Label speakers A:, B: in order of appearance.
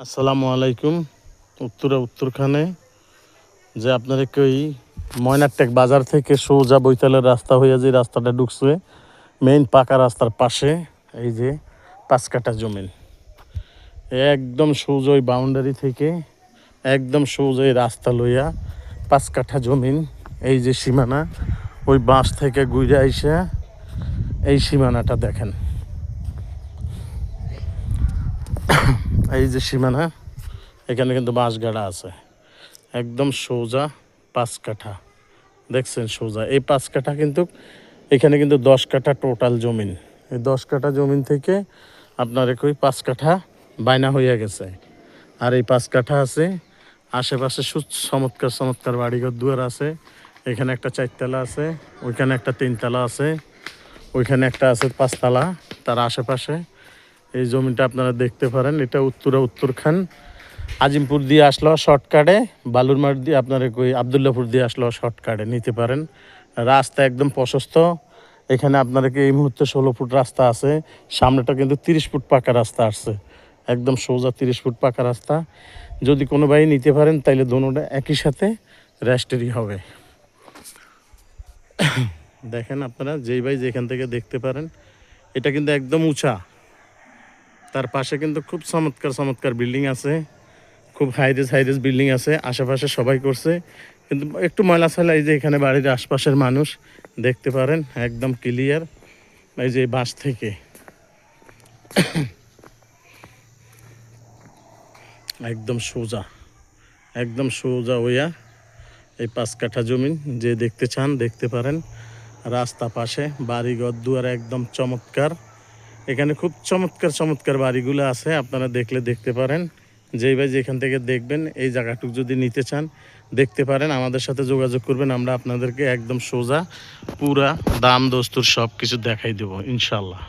A: আসসালামু আলাইকুম। উত্তরখানে যে আপনার ওই ময়নারটেক বাজার থেকে সোজা বৈতালের রাস্তা হইয়া যে রাস্তাটা ঢুকছে মেইন পাকা রাস্তার পাশে এই যে 5 কাঠা জমিন একদম সোজা ওই বাউন্ডারি থেকে একদম সোজা এই রাস্তা লইয়া 5 কাঠা জমিন। এই যে সীমানা ওই বাঁশ থেকে ঘুরে আইসা এই সীমানাটা দেখেন, এই যে সীমানা এখানে কিন্তু বাঁশ গাড়া আছে একদম সোজা 5 কাঠা দেখছেন সোজা এই 5 কাঠা কিন্তু এখানে কিন্তু 10 কাঠা টোটাল জমিন। এই 10 কাঠা জমিন থেকে আপনার ওই 5 কাঠা বাইনা হইয়া গেছে। আর এই 5 কাঠা আছে আশেপাশে চমৎকার চমৎকার বাড়িঘর দুয়ার আছে। এখানে একটা 4 তলা আছে, ওইখানে একটা 3 তলা আছে, ওইখানে একটা আছে 5 তলা। তার আশেপাশে এই জমিটা আপনারা দেখতে পারেন। এটা উত্তরখান আজিমপুর দিয়ে আসলেও শর্টকাটে, বালুরমাঠ দিয়ে আপনার ওই আবদুল্লাপুর দিয়ে আসলেও শর্টকাটে নিতে পারেন। রাস্তা একদম প্রশস্ত। এখানে আপনাদেরকে এই মুহূর্তে 16 ফুট রাস্তা আছে, সামনেটা কিন্তু 30 ফুট পাকা রাস্তা আসছে, একদম সোজা 30 ফুট পাকা রাস্তা। যদি কোনো ভাই নিতে পারেন তাইলে দোনোটা একই সাথে রেজিস্ট্রি হবে। দেখেন আপনারা যেই ভাই যেখান থেকে দেখতে পারেন, এটা কিন্তু একদম উঁচা। তার পাশে কিন্তু খুব চমৎকার চমৎকার বিল্ডিং আছে, খুব হাইরেজ বিল্ডিং আছে, আশেপাশে সবাই করছে। কিন্তু একটু ময়লা ছালা এই যে এখানে বাড়ির আশপাশের মানুষ দেখতে পারেন একদম ক্লিয়ার। এই যে বাস থেকে একদম সোজা হইয়া এই 5 কাঠা জমিন যে দেখতে চান দেখতে পারেন। রাস্তা পাশে বাড়িঘর দুয়ার একদম চমৎকার। এখানে খুব চমৎকার চমৎকার বাড়িগুলো আছে, আপনারা দেখলে দেখতে পারেন। যেই ভাই যেখান থেকে দেখবেন এই জায়গাটুকু যদি নিতে চান দেখতে পারেন, আমাদের সাথে যোগাযোগ করবেন। আমরা আপনাদেরকে একদম সোজা পুরা দাম দস্তুর সব কিছু দেখাই দেবো ইনশাল্লাহ।